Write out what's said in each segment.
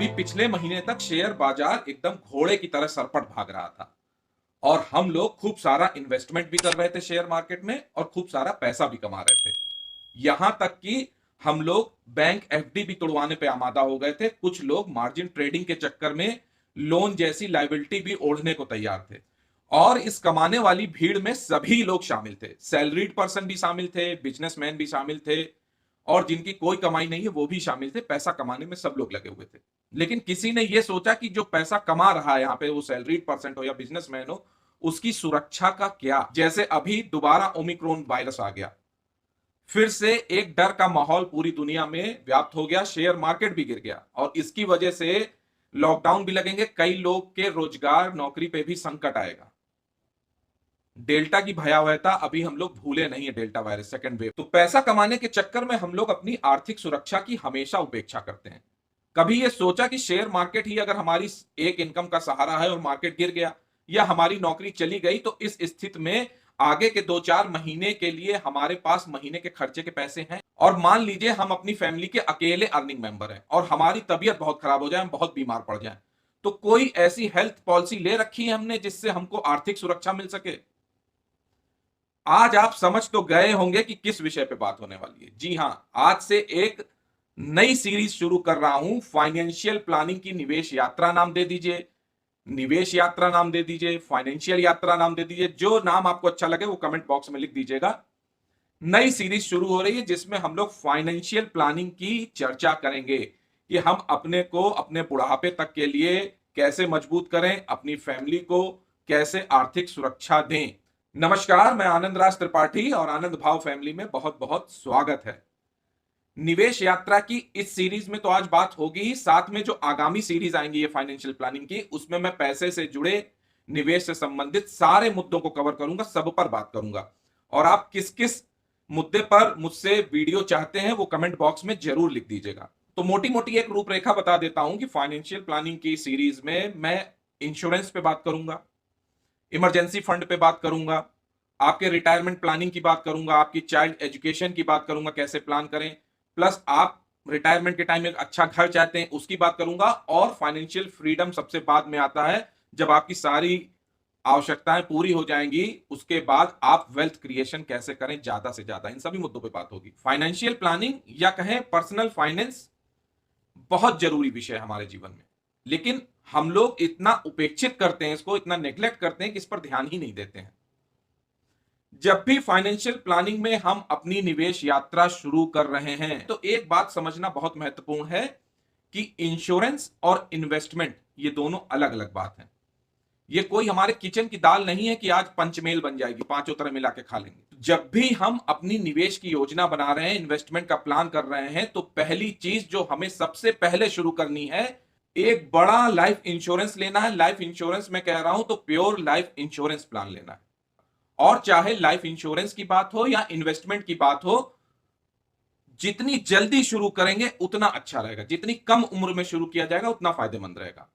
अभी पिछले महीने तक शेयर बाजार एकदम घोड़े की तरह सरपट भाग रहा था और हम लोग खूब सारा इन्वेस्टमेंट भी कर रहे थे शेयर मार्केट में और खूब सारा पैसा भी कमा रहे थे। यहां तक कि हम लोग बैंक एफडी भी तोड़वाने पे आमादा हो गए थे। कुछ लोग मार्जिन ट्रेडिंग के चक्कर में लोन जैसी लायबिलिटी भी ओढ़ने को तैयार थे। और इस कमाने वाली भीड़ में सभी लोग शामिल थे, सैलरीड पर्सन भी शामिल थे, बिजनेसमैन भी शामिल थे और जिनकी कोई कमाई नहीं है वो भी शामिल थे। पैसा कमाने में सब लोग लगे हुए थे। लेकिन किसी ने यह सोचा कि जो पैसा कमा रहा है यहां पे, वो सैलरीड पर्सन हो या बिजनेसमैन हो, उसकी सुरक्षा का क्या। जैसे अभी दोबारा ओमिक्रॉन वायरस आ गया, फिर से एक डर का माहौल पूरी दुनिया में व्याप्त हो गया, शेयर मार्केट भी गिर गया और इसकी वजह से लॉकडाउन भी लगेंगे, कई लोग के रोजगार नौकरी पे भी संकट आएगा। डेल्टा की भयावहता अभी हम लोग भूले नहीं है, डेल्टा वायरस सेकंड वेव। तो पैसा कमाने के चक्कर में हम लोग अपनी आर्थिक सुरक्षा की हमेशा उपेक्षा करते हैं। कभी यह सोचा कि शेयर मार्केट ही अगर हमारी एक इनकम का सहारा है और मार्केट गिर गया या हमारी नौकरी चली गई तो इस स्थिति में आगे के 2-4 महीने के लिए हमारे पास महीने के खर्चे के पैसे हैं। और मान लीजिए हम अपनी फैमिली के अकेले अर्निंग मेंबर हैं और हमारी तबीयत बहुत खराब हो जाए, हम बहुत बीमार पड़ जाएं, तो कोई ऐसी हेल्थ पॉलिसी ले रखी है हमने जिससे हमको आर्थिक सुरक्षा मिल सके। आज आप समझ तो गए होंगे कि किस विषय पे बात होने वाली है। जी हां, आज से एक नई सीरीज शुरू कर रहा हूं, फाइनेंशियल प्लानिंग की निवेश यात्रा नाम दे दीजिए, निवेश यात्रा नाम दे दीजिए, फाइनेंशियल यात्रा नाम दे दीजिए, जो नाम आपको अच्छा लगे वो कमेंट बॉक्स में लिख दीजिएगा। नई सीरीज शुरू हो रही है जिसमें हम लोग फाइनेंशियल प्लानिंग की चर्चा करेंगे कि हम अपने को अपने बुढ़ापे तक के लिए कैसे मजबूत करें, अपनी फैमिली को कैसे आर्थिक सुरक्षा दें। नमस्कार, मैं आनंद राज त्रिपाठी और आनंद भाव फैमिली में बहुत बहुत स्वागत है। निवेश यात्रा की इस सीरीज में तो आज बात होगी ही, साथ में जो आगामी सीरीज आएंगी ये फाइनेंशियल प्लानिंग की, उसमें मैं पैसे से जुड़े, निवेश से संबंधित सारे मुद्दों को कवर करूंगा, सब पर बात करूंगा। और आप किस किस मुद्दे पर मुझसे वीडियो चाहते हैं वो कमेंट बॉक्स में जरूर लिख दीजिएगा। तो मोटी मोटी एक रूपरेखा बता देता हूं कि फाइनेंशियल प्लानिंग की सीरीज में मैं इंश्योरेंस पे बात करूंगा, इमरजेंसी फंड पे बात करूंगा, आपके रिटायरमेंट प्लानिंग की बात करूंगा, आपकी चाइल्ड एजुकेशन की बात करूंगा, कैसे प्लान करें, प्लस आप रिटायरमेंट के टाइम में अच्छा घर चाहते हैं उसकी बात करूंगा, और फाइनेंशियल फ्रीडम सबसे बाद में आता है, जब आपकी सारी आवश्यकताएं पूरी हो जाएंगी उसके बाद आप वेल्थ क्रिएशन कैसे करें ज्यादा से ज्यादा, इन सभी मुद्दों पे बात होगी। फाइनेंशियल प्लानिंग या कहें पर्सनल फाइनेंस बहुत जरूरी विषय है हमारे जीवन में, लेकिन हम लोग इतना उपेक्षित करते हैं, इसको इतना नेग्लेक्ट करते हैं कि इस पर ध्यान ही नहीं देते हैं। जब भी फाइनेंशियल प्लानिंग में हम अपनी निवेश यात्रा शुरू कर रहे हैं तो एक बात समझना बहुत महत्वपूर्ण है कि इंश्योरेंस और इन्वेस्टमेंट ये दोनों अलग अलग बात है। ये कोई हमारे किचन की दाल नहीं है कि आज पंचमेल बन जाएगी, पांचों तरह मिला के खा लेंगे। जब भी हम अपनी निवेश की योजना बना रहे हैं, इन्वेस्टमेंट का प्लान कर रहे हैं, तो पहली चीज जो हमें सबसे पहले शुरू करनी है, एक बड़ा लाइफ इंश्योरेंस लेना है। लाइफ इंश्योरेंस मैं कह रहा हूं तो प्योर लाइफ इंश्योरेंस प्लान लेना है। और चाहे लाइफ इंश्योरेंस की बात हो या इन्वेस्टमेंट की बात हो, जितनी जल्दी शुरू करेंगे उतना अच्छा रहेगा, जितनी कम उम्र में शुरू किया जाएगा उतना फायदेमंद रहेगा।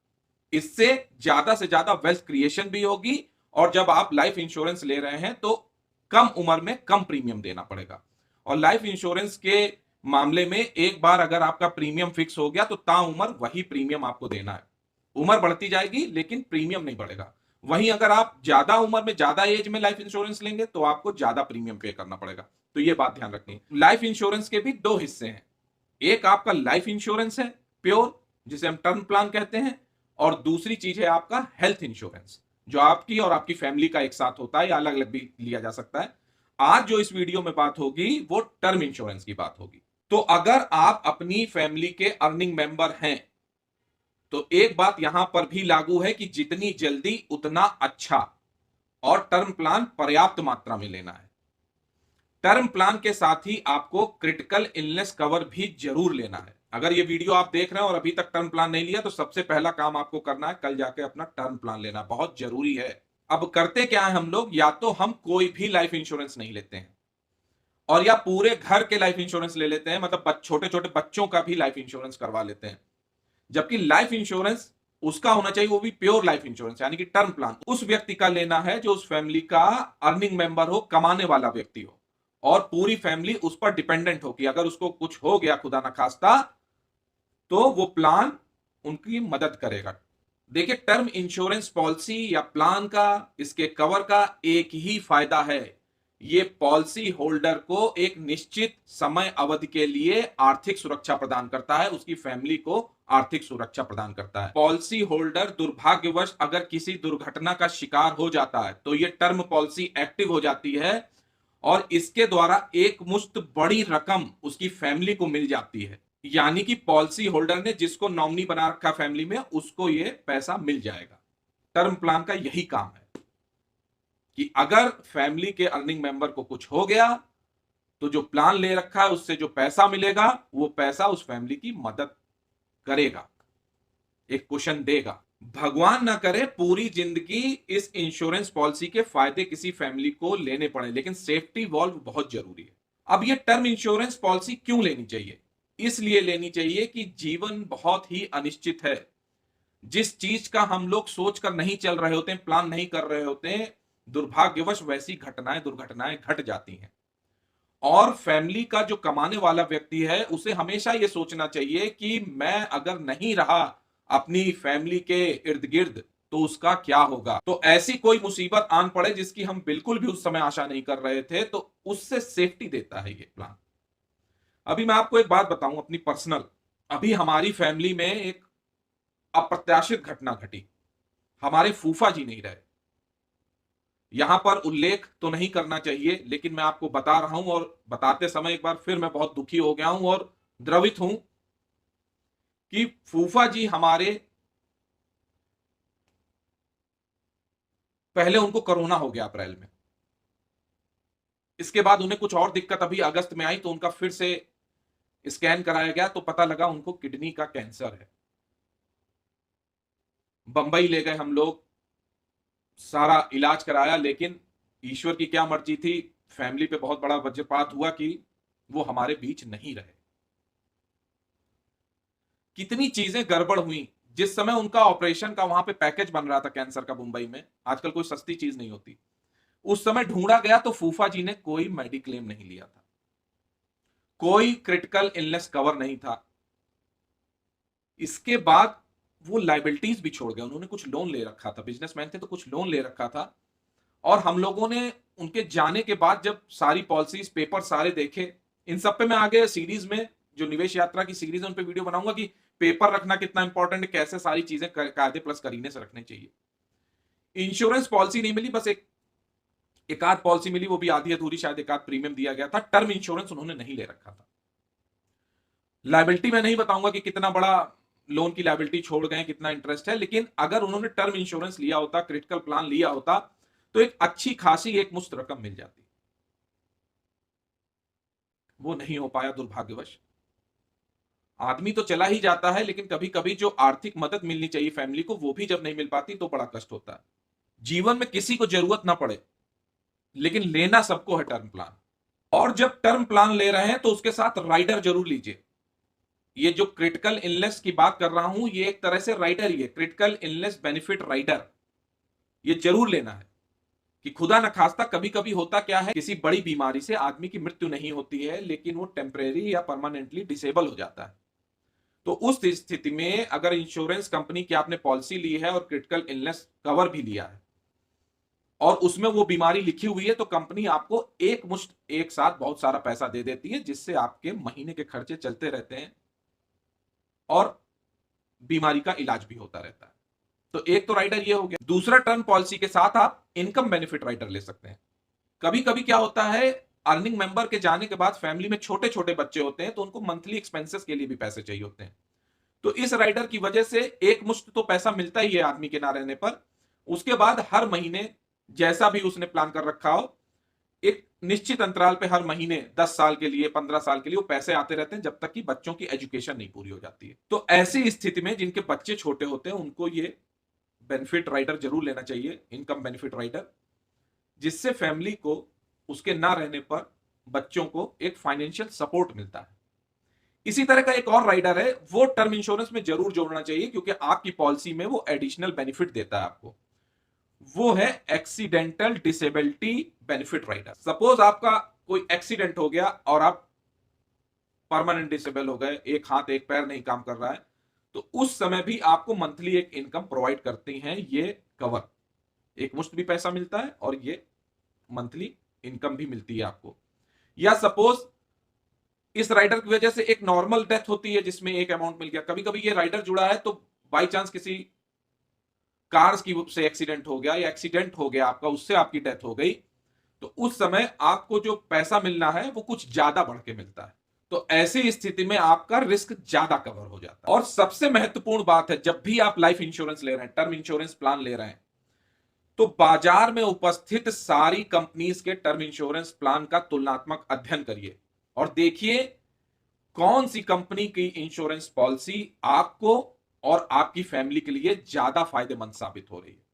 इससे ज्यादा से ज्यादा वेल्थ क्रिएशन भी होगी, और जब आप लाइफ इंश्योरेंस ले रहे हैं तो कम उम्र में कम प्रीमियम देना पड़ेगा। और लाइफ इंश्योरेंस के मामले में एक बार अगर आपका प्रीमियम फिक्स हो गया तो ताउम्र वही प्रीमियम आपको देना है। उम्र बढ़ती जाएगी लेकिन प्रीमियम नहीं बढ़ेगा। वहीं अगर आप ज्यादा उम्र में ज्यादा एज में लाइफ इंश्योरेंस लेंगे तो आपको ज्यादा प्रीमियम पे करना पड़ेगा। तो ये बात ध्यान रखनी है। लाइफ इंश्योरेंस के भी दो हिस्से हैं, एक आपका लाइफ इंश्योरेंस है प्योर, जिसे हम टर्म प्लान कहते हैं, और दूसरी चीज है आपका हेल्थ इंश्योरेंस, जो आपकी और आपकी फैमिली का एक साथ होता है या अलग अलग भी लिया जा सकता है। आज जो इस वीडियो में बात होगी वो टर्म इंश्योरेंस की बात होगी। तो अगर आप अपनी फैमिली के अर्निंग मेंबर हैं तो एक बात यहां पर भी लागू है कि जितनी जल्दी उतना अच्छा, और टर्म प्लान पर्याप्त मात्रा में लेना है। टर्म प्लान के साथ ही आपको क्रिटिकल इलनेस कवर भी जरूर लेना है। अगर ये वीडियो आप देख रहे हैं और अभी तक टर्म प्लान नहीं लिया तो सबसे पहला काम आपको करना है कल जाके अपना टर्म प्लान लेना, बहुत जरूरी है। अब करते क्या है हम लोग, या तो हम कोई भी लाइफ इंश्योरेंस नहीं लेते हैं और या पूरे घर के लाइफ इंश्योरेंस ले लेते हैं, मतलब छोटे छोटे बच्चों का भी लाइफ इंश्योरेंस करवा लेते हैं। जबकि लाइफ इंश्योरेंस उसका होना चाहिए, वो भी प्योर लाइफ इंश्योरेंस, यानी कि टर्म प्लान उस व्यक्ति का लेना है जो उस फैमिली का अर्निंग मेंबर हो, कमाने वाला व्यक्ति हो, और पूरी फैमिली उस पर डिपेंडेंट हो कि अगर उसको कुछ हो गया खुदा ना खास्ता तो वो प्लान उनकी मदद करेगा। देखिए, टर्म इंश्योरेंस पॉलिसी या प्लान का, इसके कवर का एक ही फायदा है, ये पॉलिसी होल्डर को एक निश्चित समय अवधि के लिए आर्थिक सुरक्षा प्रदान करता है, उसकी फैमिली को आर्थिक सुरक्षा प्रदान करता है। पॉलिसी होल्डर दुर्भाग्यवश अगर किसी दुर्घटना का शिकार हो जाता है तो ये टर्म पॉलिसी एक्टिव हो जाती है और इसके द्वारा एक मुश्त बड़ी रकम उसकी फैमिली को मिल जाती है। यानी कि पॉलिसी होल्डर ने जिसको नॉमिनी बना रखा फैमिली में, उसको ये पैसा मिल जाएगा। टर्म प्लान का यही काम है कि अगर फैमिली के अर्निंग मेंबर को कुछ हो गया तो जो प्लान ले रखा है उससे जो पैसा मिलेगा वो पैसा उस फैमिली की मदद करेगा, एक कुशन देगा। भगवान ना करे पूरी जिंदगी इस इंश्योरेंस पॉलिसी के फायदे किसी फैमिली को लेने पड़े, लेकिन सेफ्टी वॉल्व बहुत जरूरी है। अब ये टर्म इंश्योरेंस पॉलिसी क्यों लेनी चाहिए? इसलिए लेनी चाहिए कि जीवन बहुत ही अनिश्चित है। जिस चीज का हम लोग सोच कर नहीं चल रहे होते हैं, प्लान नहीं कर रहे होते हैं, दुर्भाग्यवश वैसी घटनाएं दुर्घटनाएं घट जाती हैं। और फैमिली का जो कमाने वाला व्यक्ति है उसे हमेशा यह सोचना चाहिए कि मैं अगर नहीं रहा अपनी फैमिली के इर्द गिर्द तो उसका क्या होगा। तो ऐसी कोई मुसीबत आन पड़े जिसकी हम बिल्कुल भी उस समय आशा नहीं कर रहे थे, तो उससे सेफ्टी देता है ये प्लान। अभी मैं आपको एक बात बताऊं अपनी पर्सनल। अभी हमारी फैमिली में एक अप्रत्याशित घटना घटी। हमारे फूफा जी नहीं रहे। यहां पर उल्लेख तो नहीं करना चाहिए, लेकिन मैं आपको बता रहा हूं और बताते समय एक बार फिर मैं बहुत दुखी हो गया हूं और द्रवित हूं कि फूफा जी हमारे, पहले उनको कोरोना हो गया अप्रैल में। इसके बाद उन्हें कुछ और दिक्कत अभी अगस्त में आई तो उनका फिर से स्कैन कराया गया तो पता लगा उनको किडनी का कैंसर है। बंबई ले गए हम लोग, सारा इलाज कराया, लेकिन ईश्वर की क्या मर्जी थी, फैमिली पे बहुत बड़ा वज्रपात हुआ कि वो हमारे बीच नहीं रहे। कितनी चीजें गड़बड़ हुई। जिस समय उनका ऑपरेशन का वहां पे पैकेज बन रहा था कैंसर का मुंबई में, आजकल कोई सस्ती चीज नहीं होती, उस समय ढूंढा गया तो फूफा जी ने कोई मेडिक्लेम नहीं लिया था, कोई क्रिटिकल इलनेस कवर नहीं था। इसके बाद वो लाइबिलिटीज भी छोड़ गए। उन्होंने कुछ लोन ले रखा था, बिजनेसमैन थे तो कुछ लोन ले रखा था। और हम लोगों ने उनके जाने के बाद जब सारी पॉलिसीज पेपर सारे देखे, इन सब पे मैं आगे सीरीज में, जो निवेश यात्रा की सीरीज है उन पे वीडियो बनाऊंगा कि पेपर रखना कितना इंपॉर्टेंट है, कैसे सारी चीजें कायदे प्लस करीने से रखने चाहिए। इंश्योरेंस पॉलिसी नहीं मिली, बस एक आध पॉलिसी मिली, वो भी आधी अधूरी, शायद एक आध प्रीमियम दिया गया था। टर्म इंश्योरेंस उन्होंने नहीं ले रखा था। लाइबिलिटी मैं नहीं बताऊंगा कि कितना बड़ा लोन की लाइबिलिटी छोड़ गए, कितना इंटरेस्ट है, लेकिन अगर उन्होंने टर्म इंश्योरेंस लिया होता, क्रिटिकल प्लान लिया होता, तो एक अच्छी खासी एक मुश्त रकम मिल जाती। वो नहीं हो पाया दुर्भाग्यवश। आदमी तो चला ही जाता है, लेकिन कभी कभी जो आर्थिक मदद मिलनी चाहिए फैमिली को, वो भी जब नहीं मिल पाती तो बड़ा कष्ट होता है। जीवन में किसी को जरूरत ना पड़े, लेकिन लेना सबको है टर्म प्लान। और जब टर्म प्लान ले रहे हैं तो उसके साथ राइडर जरूर लीजिए। ये जो क्रिटिकल इलनेस की बात कर रहा हूं, ये एक तरह से राइडर ही है, क्रिटिकल इलनेस बेनिफिट राइडर। ये जरूर लेना है कि खुदा न खास्ता कभी कभी होता क्या है, किसी बड़ी बीमारी से आदमी की मृत्यु नहीं होती है, लेकिन वो टेम्परेरी या परमानेंटली डिसेबल हो जाता है। तो उस स्थिति में अगर इंश्योरेंस कंपनी की आपने पॉलिसी ली है और क्रिटिकल इलनेस कवर भी लिया है और उसमें वो बीमारी लिखी हुई है, तो कंपनी आपको एक मुश्त एक साथ बहुत सारा पैसा दे देती है, जिससे आपके महीने के खर्चे चलते रहते हैं और बीमारी का इलाज भी होता रहता है। तो एक तो राइडर ये हो गया। दूसरा, टर्म पॉलिसी के साथ आप इनकम बेनिफिट राइडर ले सकते हैं। कभी कभी क्या होता है, अर्निंग मेंबर के जाने के बाद फैमिली में छोटे छोटे बच्चे होते हैं तो उनको मंथली एक्सपेंसेस के लिए भी पैसे चाहिए होते हैं। तो इस राइडर की वजह से एक मुश्त तो पैसा मिलता ही है आदमी के ना रहने पर, उसके बाद हर महीने जैसा भी उसने प्लान कर रखा हो, एक निश्चित अंतराल पे हर महीने 10 साल के लिए, 15 साल के लिए वो पैसे आते रहते हैं, जब तक कि बच्चों की एजुकेशन नहीं पूरी हो जाती है। तो ऐसी स्थिति में जिनके बच्चे छोटे होते हैं उनको ये बेनिफिट राइडर जरूर लेना चाहिए, इनकम बेनिफिट राइडर, जिससे फैमिली को उसके ना रहने पर बच्चों को एक फाइनेंशियल सपोर्ट मिलता है। इसी तरह का एक और राइडर है, वो टर्म इंश्योरेंस में जरूर जोड़ना चाहिए क्योंकि आपकी पॉलिसी में वो एडिशनल बेनिफिट देता है आपको। वो है accidental disability benefit rider. Suppose आपका कोई एक्सीडेंट हो गया और आप परमानेंट डिसेबल हो गए, एक हाथ एक पैर नहीं काम कर रहा है, तो उस समय भी आपको मंथली एक इनकम प्रोवाइड करती हैं ये कवर। एक मुश्त भी पैसा मिलता है और ये मंथली इनकम भी मिलती है आपको। या सपोज इस राइडर की वजह से एक नॉर्मल डेथ होती है जिसमें एक अमाउंट मिल गया, कभी कभी ये राइडर जुड़ा है तो बाई चांस किसी कार्स की से एक्सीडेंट हो गया या एक्सीडेंट हो गया आपका, उससे आपकी डेथ हो गई, तो उस समय आपको जो पैसा मिलना है वो कुछ ज्यादा बढ़ के मिलता है। तो ऐसी स्थिति में आपका रिस्क ज्यादा कवर हो जाता है। और सबसे महत्वपूर्ण बात है, जब भी आप लाइफ इंश्योरेंस ले रहे हैं, टर्म इंश्योरेंस प्लान ले रहे हैं, तो बाजार में उपस्थित सारी कंपनीज के टर्म इंश्योरेंस प्लान का तुलनात्मक अध्ययन करिए और देखिए कौन सी कंपनी की इंश्योरेंस पॉलिसी आपको और आपकी फैमिली के लिए ज्यादा फायदेमंद साबित हो रही है।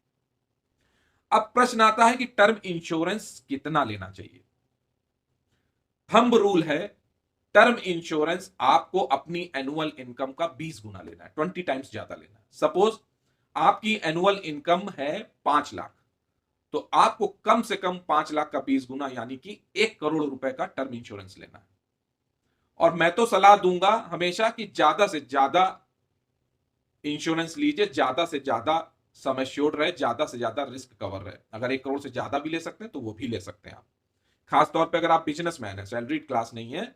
अब प्रश्न आता है कि टर्म इंश्योरेंस कितना लेना चाहिए। थंब रूल है, टर्म इंश्योरेंस आपको अपनी एनुअल इनकम का 20 गुना लेना है, 20 टाइम्स ज्यादा लेना है। सपोज आपकी एनुअल इनकम है 5 लाख, तो आपको कम से कम 5 लाख का 20 गुना यानी कि 1 करोड़ रुपए का टर्म इंश्योरेंस लेना है। और मैं तो सलाह दूंगा हमेशा कि ज्यादा से ज्यादा इंश्योरेंस लीजिए, ज्यादा से ज्यादा सम एश्योर्ड रहे, ज्यादा से ज्यादा रिस्क कवर रहे। अगर 1 करोड़ से ज्यादा भी ले सकते हैं तो वो भी ले सकते हैं आप। खासतौर पर अगर आप बिजनेसमैन है, सैलरीड क्लास नहीं है,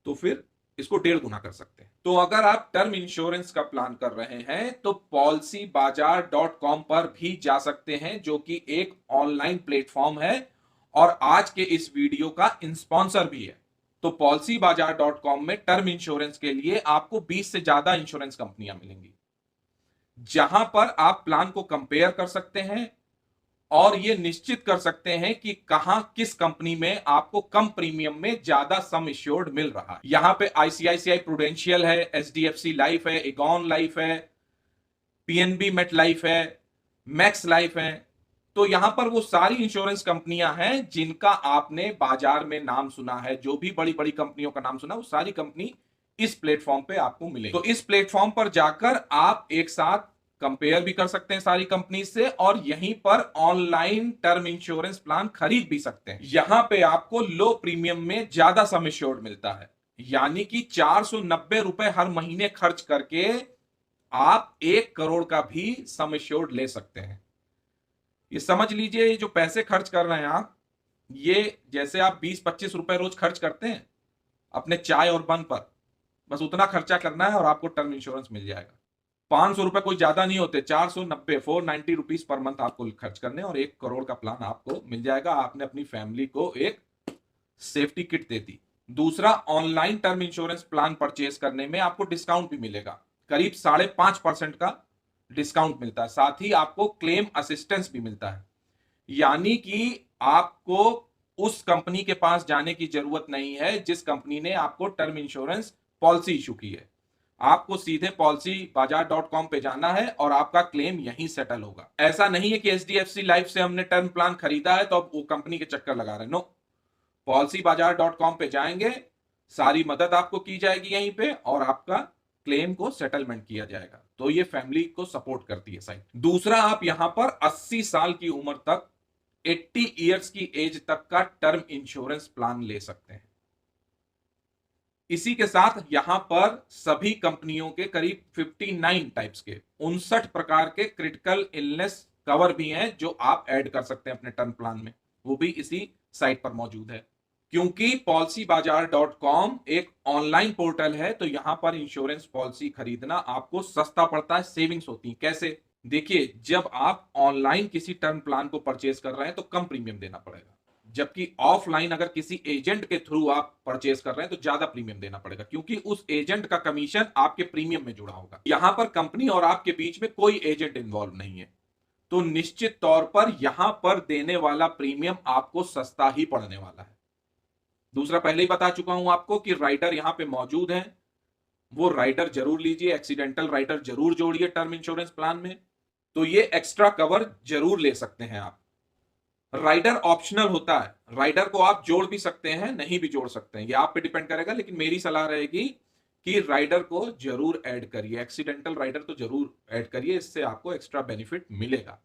तो फिर इसको 1.5 गुना कर सकते हैं। तो अगर आप टर्म इंश्योरेंस का प्लान कर रहे हैं तो policybazaar.com पर भी जा सकते हैं, जो कि एक ऑनलाइन प्लेटफॉर्म है और आज के इस वीडियो का स्पॉन्सर भी है। तो policybazaar.com में टर्म इंश्योरेंस के लिए आपको 20 से ज्यादा इंश्योरेंस कंपनियां मिलेंगी, जहां पर आप प्लान को कंपेयर कर सकते हैं और यह निश्चित कर सकते हैं कि कहां किस कंपनी में आपको कम प्रीमियम में ज्यादा सम एश्योर्ड मिल रहा है। यहां पे आईसीआईसीआई प्रूडेंशियल है, एचडीएफसी लाइफ है, एगॉन लाइफ है, पीएनबी मेट लाइफ है, मैक्स लाइफ है। तो यहां पर वो सारी इंश्योरेंस कंपनियां हैं जिनका आपने बाजार में नाम सुना है, जो भी बड़ी बड़ी कंपनियों का नाम सुना, वो सारी कंपनी इस प्लेटफॉर्म पे आपको मिलेगी। तो इस प्लेटफॉर्म पर जाकर आप एक साथ कंपेयर भी कर सकते हैं सारी कंपनी से और यहीं पर ऑनलाइन टर्म इंश्योरेंस प्लान खरीद भी सकते हैं। यहां पे आपको लो प्रीमियम में ज्यादा सम एश्योर्ड मिलता है, यानी कि 490 रुपए हर महीने खर्च करके आप 1 करोड़ का भी सम एश्योर्ड ले सकते हैं। ये समझ लीजिए, ये जो पैसे खर्च कर रहे हैं आप, ये जैसे आप 20-25 रुपए रोज खर्च करते हैं अपने चाय और बन पर, बस उतना खर्चा करना है और आपको टर्म इंश्योरेंस मिल जाएगा। 500 रुपए कोई ज्यादा नहीं होते, 490 490 रुपीज पर मंथ आपको खर्च करने और 1 करोड़ का प्लान आपको मिल जाएगा। आपने अपनी फैमिली को एक सेफ्टी किट दे दी। दूसरा, online term insurance plan purchase करने में आपको डिस्काउंट भी मिलेगा, करीब 5.5% का डिस्काउंट मिलता है। साथ ही आपको क्लेम असिस्टेंस भी मिलता है, यानी कि आपको उस कंपनी के पास जाने की जरूरत नहीं है जिस कंपनी ने आपको टर्म इंश्योरेंस पॉलिसी इशू की है। आपको सीधे policybazaar.com पे जाना है और आपका क्लेम यहीं सेटल होगा। ऐसा नहीं है कि एचडीएफसी लाइफ से हमने टर्म प्लान खरीदा है तो अब वो कंपनी के चक्कर लगा रहे हैं। नो, policybazaar.com पे जाएंगे, सारी मदद आपको की जाएगी यहीं पे और आपका क्लेम को सेटलमेंट किया जाएगा। तो ये फैमिली को सपोर्ट करती है साइट। दूसरा, आप यहां पर 80 साल की उम्र तक, 80 इयर्स की एज तक का टर्म इंश्योरेंस प्लान ले सकते हैं। इसी के साथ यहां पर सभी कंपनियों के करीब 59 टाइप्स के 59 प्रकार के क्रिटिकल इलनेस कवर भी हैं जो आप ऐड कर सकते हैं अपने टर्म प्लान में, वो भी इसी साइट पर मौजूद है। क्योंकि policybazaar.com एक ऑनलाइन पोर्टल है तो यहां पर इंश्योरेंस पॉलिसी खरीदना आपको सस्ता पड़ता है, सेविंग्स होती है। कैसे? देखिए, जब आप ऑनलाइन किसी टर्म प्लान को परचेज कर रहे हैं तो कम प्रीमियम देना पड़ेगा, जबकि ऑफलाइन अगर किसी एजेंट के थ्रू आप परचेज कर रहे हैं तो ज्यादा प्रीमियम देना पड़ेगा, क्योंकि उस एजेंट का कमीशन आपके प्रीमियम में जुड़ा होगा। यहां पर कंपनी और आपके बीच में कोई एजेंट इन्वॉल्व नहीं है, तो निश्चित तौर पर यहां पर देने वाला प्रीमियम आपको सस्ता ही पड़ने वाला है। दूसरा, पहले ही बता चुका हूं आपको कि राइडर यहां पे मौजूद है, वो राइडर जरूर लीजिए, एक्सीडेंटल राइडर जरूर जोड़िए टर्म इंश्योरेंस प्लान में, तो ये एक्स्ट्रा कवर जरूर ले सकते हैं आप। राइडर ऑप्शनल होता है, राइडर को आप जोड़ भी सकते हैं, नहीं भी जोड़ सकते हैं, ये आप पे डिपेंड करेगा, लेकिन मेरी सलाह रहेगी कि राइडर को जरूर ऐड करिए, एक्सीडेंटल राइडर तो जरूर ऐड करिए, इससे आपको एक्स्ट्रा बेनिफिट मिलेगा।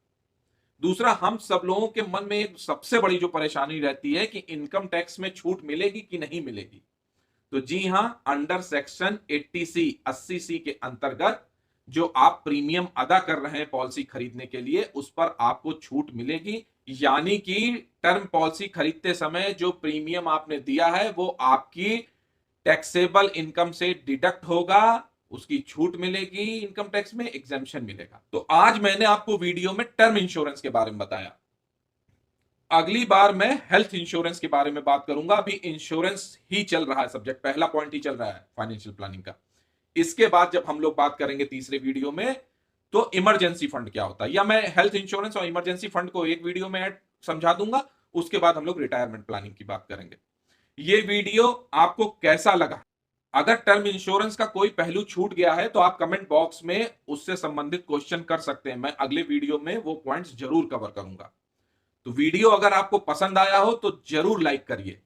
दूसरा, हम सब लोगों के मन में एक सबसे बड़ी जो परेशानी रहती है कि इनकम टैक्स में छूट मिलेगी कि नहीं मिलेगी। तो जी हां, अंडर सेक्शन 80C के अंतर्गत जो आप प्रीमियम अदा कर रहे हैं पॉलिसी खरीदने के लिए, उस पर आपको छूट मिलेगी। यानी कि टर्म पॉलिसी खरीदते समय जो प्रीमियम आपने दिया है वो आपकी टैक्सेबल इनकम से डिडक्ट होगा, उसकी छूट मिलेगी, इनकम टैक्स में एग्जेम्पशन मिलेगा। तो आज मैंने आपको वीडियो में टर्म इंश्योरेंस के बारे में बताया। अगली बार मैं हेल्थ इंश्योरेंस के बारे में बात करूंगा। अभी इंश्योरेंस ही चल रहा है सब्जेक्ट, पहला पॉइंट ही चल रहा है फाइनेंशियल प्लानिंग का। इसके बाद जब हम लोग बात करेंगे तीसरे वीडियो में, तो इमरजेंसी फंड क्या होता है, या मैं हेल्थ इंश्योरेंस और इमरजेंसी फंड को एक वीडियो में समझा दूंगा। उसके बाद हम लोग रिटायरमेंट प्लानिंग की बात करेंगे। ये वीडियो आपको कैसा लगा? अगर टर्म इंश्योरेंस का कोई पहलू छूट गया है तो आप कमेंट बॉक्स में उससे संबंधित क्वेश्चन कर सकते हैं। मैं अगले वीडियो में वो पॉइंट्स जरूर कवर करूंगा। तो वीडियो अगर आपको पसंद आया हो तो जरूर लाइक करिए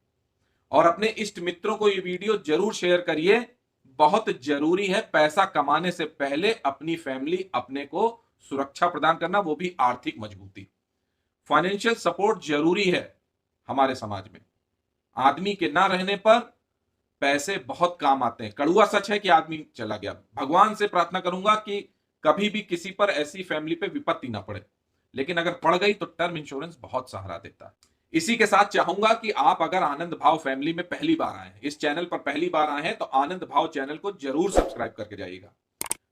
और अपने इष्ट मित्रों को ये वीडियो जरूर शेयर करिए। बहुत जरूरी है पैसा कमाने से पहले अपनी फैमिली, अपने को सुरक्षा प्रदान करना, वो भी आर्थिक मजबूती। फाइनेंशियल सपोर्ट जरूरी है हमारे समाज में। आदमी के ना रहने पर पैसे बहुत काम आते हैं। कड़वा सच है कि आदमी चला गया, भगवान से प्रार्थना करूंगा कि कभी भी किसी पर ऐसी फैमिली पे विपत्ति ना पड़े, लेकिन अगर पड़ गई तो टर्म इंश्योरेंस बहुत सहारा देता है। इसी के साथ चाहूंगा कि आप अगर आनंद भाव फैमिली में पहली बार आए हैं, इस चैनल पर पहली बार आए हैं, तो आनंद भाव चैनल को जरूर सब्सक्राइब करके जाइएगा।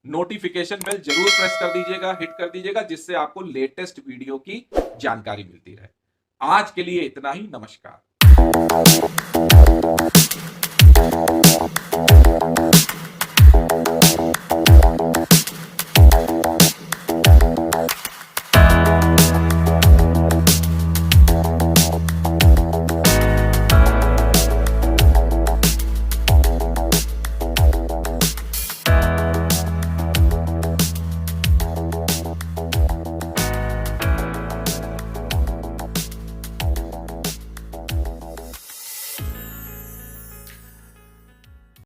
नोटिफिकेशन बेल जरूर प्रेस कर दीजिएगा, हिट कर दीजिएगा, जिससे आपको लेटेस्ट वीडियो की जानकारी मिलती रहे। आज के लिए इतना ही। नमस्कार।